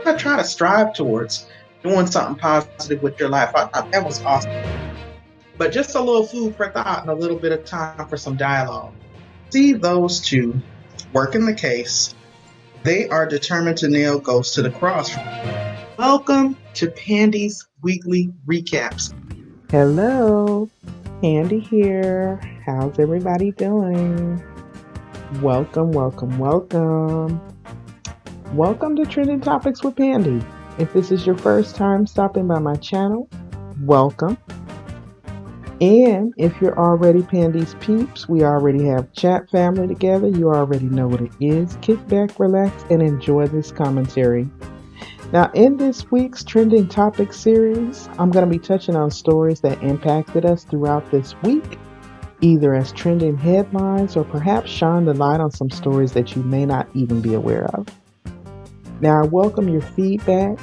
to try to strive towards doing something positive with your life. I thought that was awesome. But just a little food for thought and a little bit of time for some dialogue. See those two working the case. They are determined to nail ghosts to the cross. Welcome to Pandi's Weekly Recaps. Hello, Pandi here. How's everybody doing? Welcome to Trending Topics with Pandi. If this is your first time stopping by my channel, welcome. And if you're already Pandi's peeps, we already have chat family together. You already know what it is. Kick back, relax, and enjoy this commentary. Now, in this week's Trending Topics series, I'm going to be touching on stories that impacted us throughout this week, either as trending headlines or perhaps shine the light on some stories that you may not even be aware of. Now, I welcome your feedback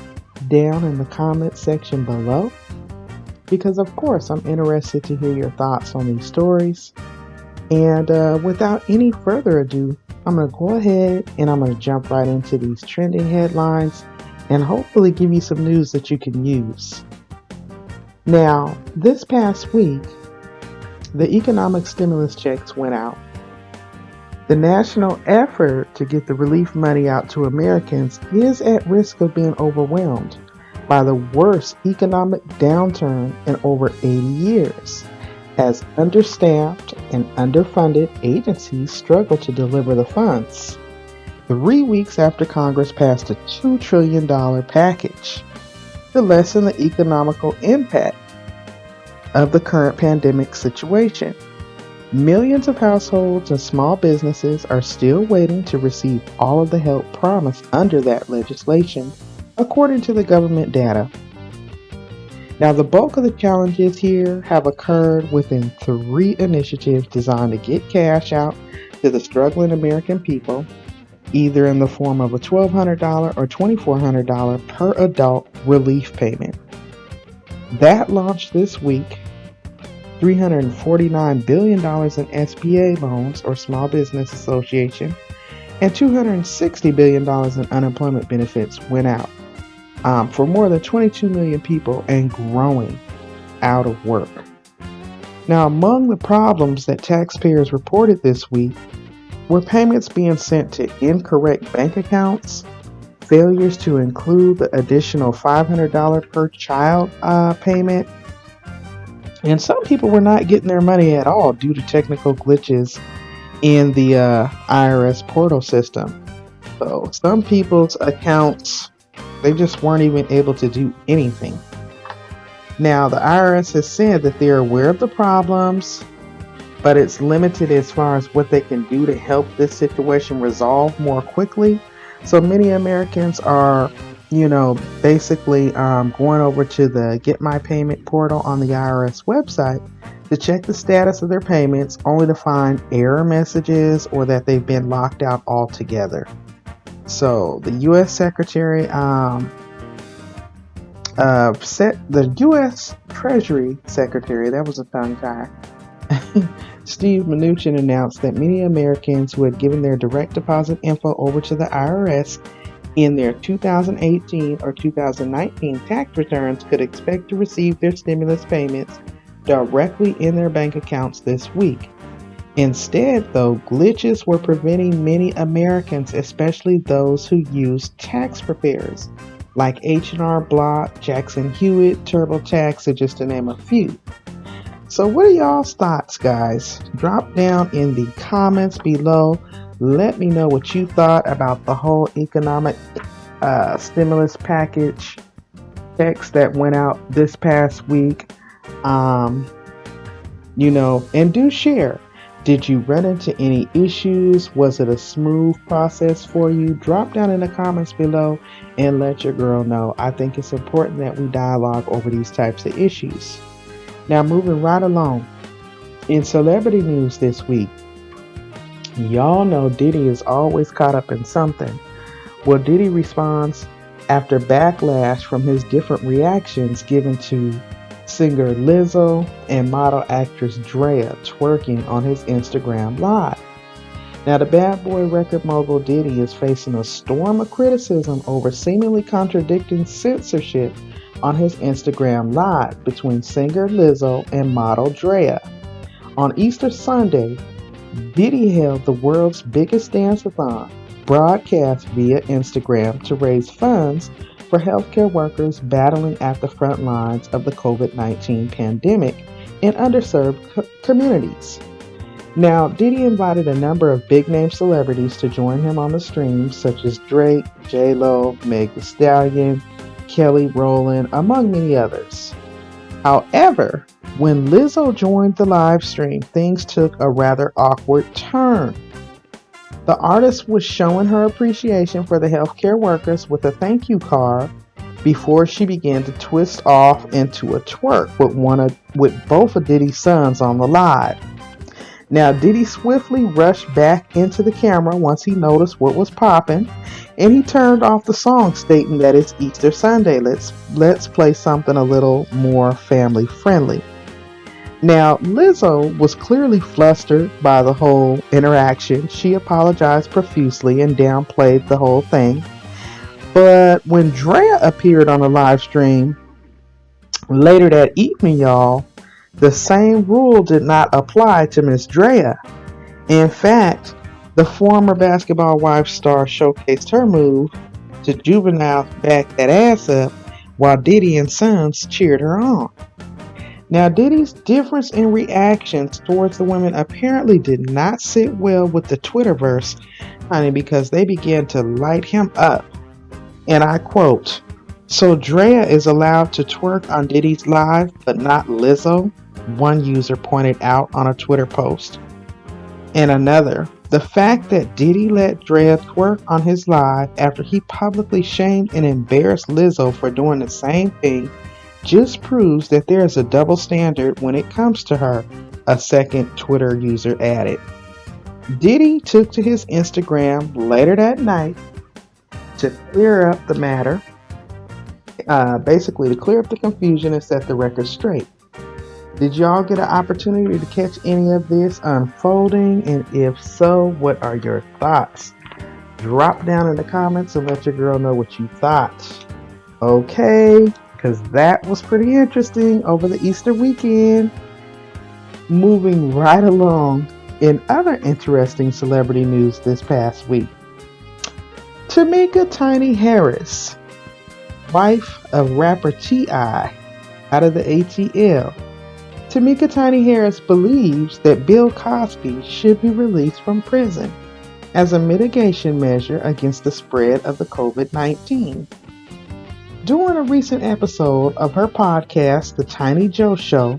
down in the comment section below, because of course I'm interested to hear your thoughts on these stories. And without any further ado, I'm going to go ahead and I'm going to jump right into these trending headlines and hopefully give you some news that you can use. Now, this past week, the economic stimulus checks went out. The national effort to get the relief money out to Americans is at risk of being overwhelmed by the worst economic downturn in over 80 years, as understaffed and underfunded agencies struggle to deliver the funds. 3 weeks after Congress passed a $2 trillion package to lessen the economical impact of the current pandemic situation. Millions of households and small businesses are still waiting to receive all of the help promised under that legislation, according to the government data. Now, the bulk of the challenges here have occurred within 3 initiatives designed to get cash out to the struggling American people, either in the form of a $1,200 or $2,400 per adult relief payment. That launched this week. $349 billion in SBA loans, or Small Business Association, and $260 billion in unemployment benefits went out for more than 22 million people and growing out of work. Now, among the problems that taxpayers reported this week were payments being sent to incorrect bank accounts, failures to include the additional $500 per child payment, and some people were not getting their money at all due to technical glitches in the IRS portal system. So some people's accounts, they just weren't even able to do anything. Now, the IRS has said that they're aware of the problems, but it's limited as far as what they can do to help this situation resolve more quickly. So many Americans are, basically going over to the Get My Payment portal on the IRS website to check the status of their payments, only to find error messages or that they've been locked out altogether. So the U.S. Secretary, the U.S. Treasury Secretary, that was a tongue tie, Steve Mnuchin announced that many Americans who had given their direct deposit info over to the IRS in their 2018 or 2019 tax returns could expect to receive their stimulus payments directly in their bank accounts this week. Instead, though, glitches were preventing many Americans, especially those who use tax preparers like H&R Block, Jackson Hewitt, TurboTax, just to name a few. So what are y'all's thoughts, guys? Drop down in the comments below. Let me know what you thought about the whole economic stimulus package checks that went out this past week. And do share. Did you run into any issues? Was it a smooth process for you? Drop down in the comments below and let your girl know. I think it's important that we dialogue over these types of issues. Now, moving right along, in celebrity news this week, y'all know Diddy is always caught up in something. Well, Diddy responds after backlash from his different reactions given to singer Lizzo and model actress Drea twerking on his Instagram Live. Now, the bad boy record mogul Diddy is facing a storm of criticism over seemingly contradicting censorship on his Instagram Live between singer Lizzo and model Drea. On Easter Sunday, Diddy held the world's biggest dance-a-thon, broadcast via Instagram to raise funds for healthcare workers battling at the front lines of the COVID-19 pandemic in underserved communities. Now, Diddy invited a number of big-name celebrities to join him on the stream, such as Drake, J-Lo, Meg Thee Stallion, Kelly Rowland, among many others. However, when Lizzo joined the live stream, things took a rather awkward turn. The artist was showing her appreciation for the healthcare workers with a thank you card before she began to twist off into a twerk with both of Diddy's sons on the live. Now, Diddy swiftly rushed back into the camera once he noticed what was popping, and he turned off the song, stating that it's Easter Sunday. Let's play something a little more family friendly. Now, Lizzo was clearly flustered by the whole interaction. She apologized profusely and downplayed the whole thing. But when Drea appeared on the live stream later that evening, y'all, the same rule did not apply to Miss Drea. In fact, the former Basketball Wives star showcased her move to Juvenile back that ass up while Diddy and Sons cheered her on. Now, Diddy's difference in reactions towards the women apparently did not sit well with the Twitterverse, honey, because they began to light him up. And I quote, "So Drea is allowed to twerk on Diddy's live, but not Lizzo?" one user pointed out on a Twitter post. And another, "The fact that Diddy let Drea twerk on his live after he publicly shamed and embarrassed Lizzo for doing the same thing just proves that there is a double standard when it comes to her," a second Twitter user added. Diddy took to his Instagram later that night to clear up the matter, basically to clear up the confusion and set the record straight. Did y'all get an opportunity to catch any of this unfolding? And if so, what are your thoughts? Drop down in the comments and let your girl know what you thought. Okay, because that was pretty interesting over the Easter weekend. Moving right along, in other interesting celebrity news this past week, Tamika Tiny Harris, wife of rapper T.I. out of the ATL. Tamika Tiny Harris believes that Bill Cosby should be released from prison as a mitigation measure against the spread of the COVID-19. During a recent episode of her podcast, The Tiny Joe Show,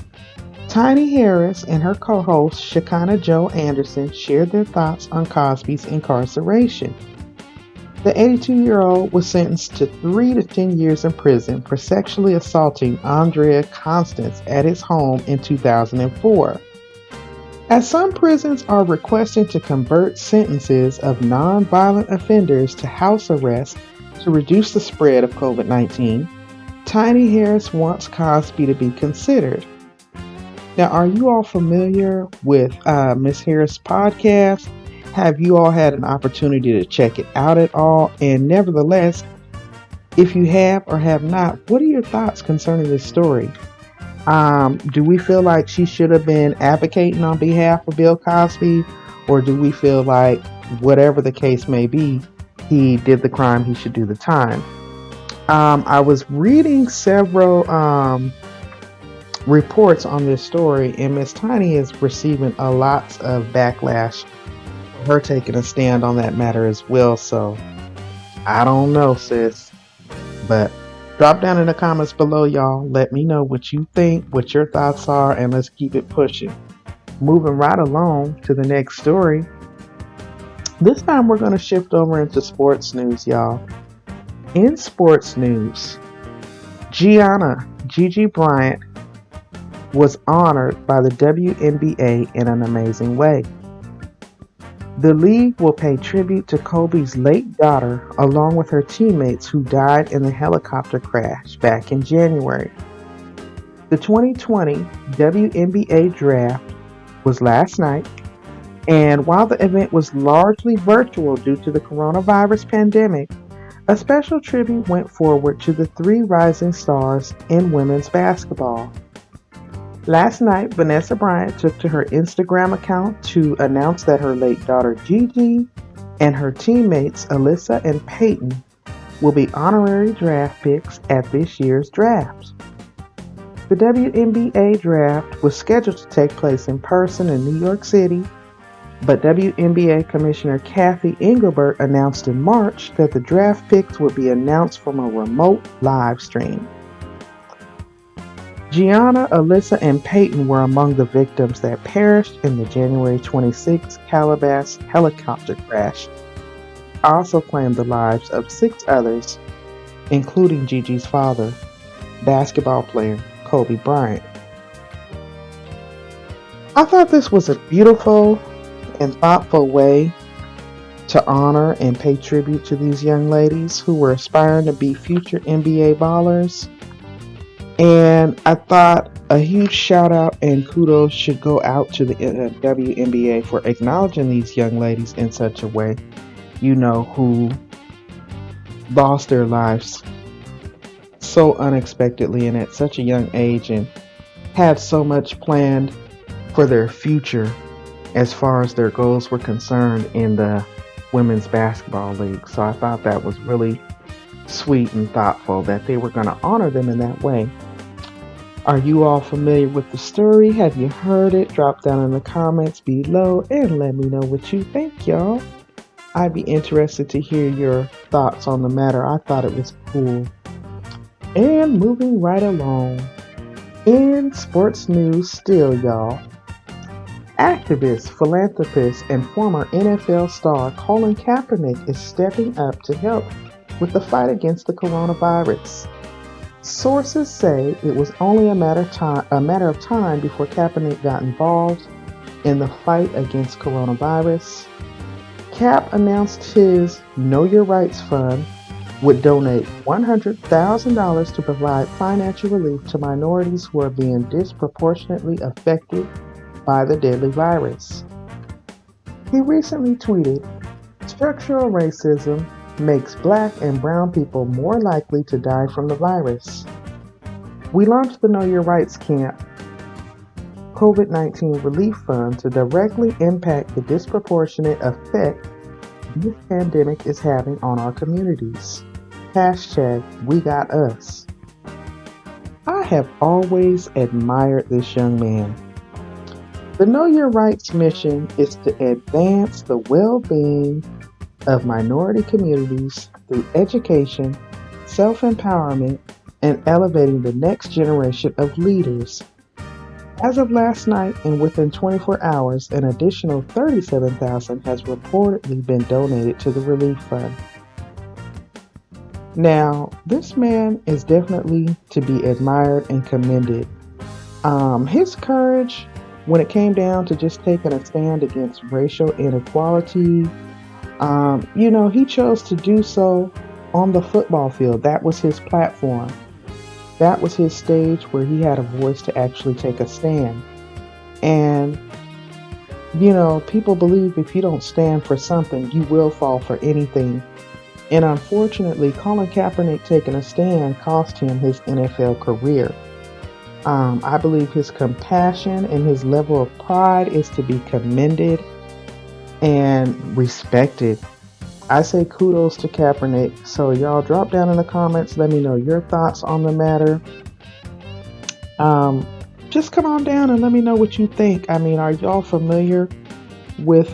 Tiny Harris and her co-host Shekinah Joe Anderson shared their thoughts on Cosby's incarceration. The 82-year-old was sentenced to 3 to 10 years in prison for sexually assaulting Andrea Constance at his home in 2004. As some prisons are requesting to convert sentences of non-violent offenders to house arrest to reduce the spread of COVID-19, Tiny Harris wants Cosby to be considered. Now, are you all familiar with Miss Harris' podcast? Have you all had an opportunity to check it out at all? And nevertheless, if you have or have not, what are your thoughts concerning this story? Do we feel like she should have been advocating on behalf of Bill Cosby? Or do we feel like, whatever the case may be, he did the crime, he should do the time? I was reading several reports on this story, and Miss Tiny is receiving a lot of backlash her taking a stand on that matter as well. So I don't know, sis, but drop down in the comments below, y'all. Let me know what you think, what your thoughts are, and let's keep it pushing. Moving right along to the next story. This time we're going to shift over into sports news, y'all. In sports news, Gigi Bryant was honored by the WNBA in an amazing way. The league will pay tribute to Kobe's late daughter along with her teammates who died in the helicopter crash back in January. The 2020 WNBA draft was last night, And while the event was largely virtual due to the coronavirus pandemic, a special tribute went forward to the three rising stars in women's basketball. Last night, Vanessa Bryant took to her Instagram account to announce that her late daughter Gigi and her teammates Alyssa and Peyton will be honorary draft picks at this year's draft. The WNBA draft was scheduled to take place in person in New York City, but WNBA Commissioner Kathy Engelbert announced in March that the draft picks would be announced from a remote live stream. Gianna, Alyssa, and Peyton were among the victims that perished in the January 26 Calabasas helicopter crash. Also claimed the lives of 6 others, including Gigi's father, basketball player Kobe Bryant. I thought this was a beautiful and thoughtful way to honor and pay tribute to these young ladies who were aspiring to be future NBA ballers. And I thought a huge shout out and kudos should go out to the WNBA for acknowledging these young ladies in such a way, who lost their lives so unexpectedly and at such a young age and had so much planned for their future as far as their goals were concerned in the Women's Basketball League. So I thought that was really sweet and thoughtful that they were going to honor them in that way. Are you all familiar with the story? Have you heard it? Drop down in the comments below and let me know what you think, y'all. I'd be interested to hear your thoughts on the matter. I thought it was cool. And moving right along, in sports news still, y'all. Activist, philanthropist, and former NFL star Colin Kaepernick is stepping up to help with the fight against the coronavirus. Sources say it was only a matter of time before Kaepernick got involved in the fight against coronavirus. Cap announced his Know Your Rights Fund would donate $100,000 to provide financial relief to minorities who are being disproportionately affected by the deadly virus. He recently tweeted, "Structural racism makes black and brown people more likely to die from the virus. We launched the Know Your Rights Camp COVID-19 Relief Fund to directly impact the disproportionate effect this pandemic is having on our communities. #WeGotUs." I have always admired this young man. The Know Your Rights mission is to advance the well-being of minority communities through education, self-empowerment, and elevating the next generation of leaders. As of last night and within 24 hours, an additional $37,000 has reportedly been donated to the relief fund. Now, this man is definitely to be admired and commended. His courage when it came down to just taking a stand against racial inequality, he chose to do so on the football field. That was his platform. That was his stage where he had a voice to actually take a stand. And, people believe if you don't stand for something, you will fall for anything. And unfortunately, Colin Kaepernick taking a stand cost him his NFL career. I believe his compassion and his level of pride is to be commended and respected. I say kudos to Kaepernick. So y'all drop down in the comments. Let me know your thoughts on the matter. Just come on down and let me know what you think. Are y'all familiar with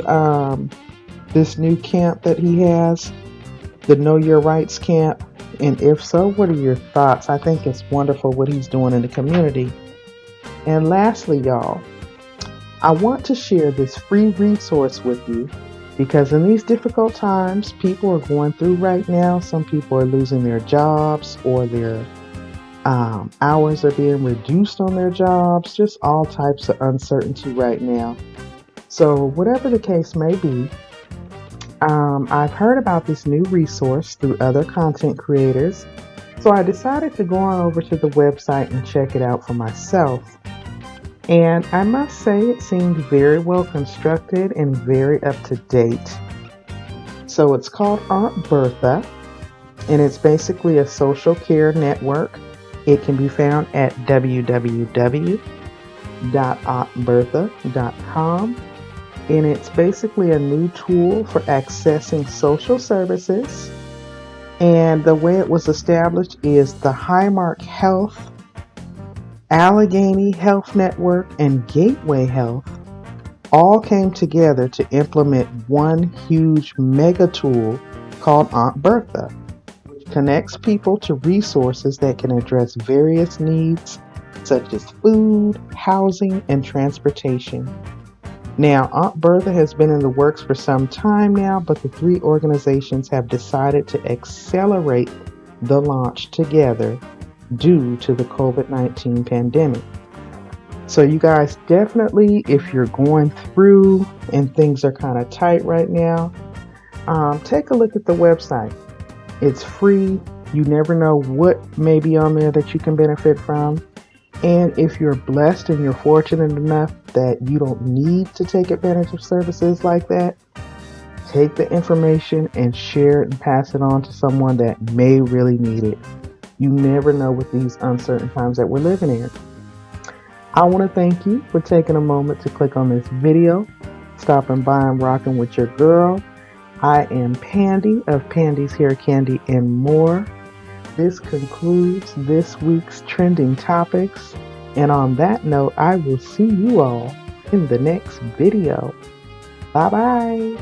this new camp that he has? The Know Your Rights Camp? And if so, what are your thoughts? I think it's wonderful what he's doing in the community. And lastly, y'all, I want to share this free resource with you because in these difficult times people are going through right now, some people are losing their jobs or their hours are being reduced on their jobs, just all types of uncertainty right now. So whatever the case may be, I've heard about this new resource through other content creators, so I decided to go on over to the website and check it out for myself. And I must say it seemed very well constructed and very up to date. So it's called Aunt Bertha, and it's basically a social care network. It can be found at www.auntbertha.com, and it's basically a new tool for accessing social services. And the way it was established is the Highmark Health, Allegheny Health Network, and Gateway Health all came together to implement one huge mega tool called Aunt Bertha, which connects people to resources that can address various needs such as food, housing, and transportation. Now, Aunt Bertha has been in the works for some time now, but the three organizations have decided to accelerate the launch together due to the COVID-19 pandemic. So you guys definitely, if you're going through and things are kind of tight right now, take a look at the website. It's free. You never know what may be on there that you can benefit from. And if you're blessed and you're fortunate enough that you don't need to take advantage of services like that, take the information and share it and pass it on to someone that may really need it. You never know with these uncertain times that we're living in. I want to thank you for taking a moment to click on this video, stopping by and rocking with your girl. I am Pandi of Pandi's Hair Candy and More. This concludes this week's trending topics. And on that note, I will see you all in the next video. Bye-bye.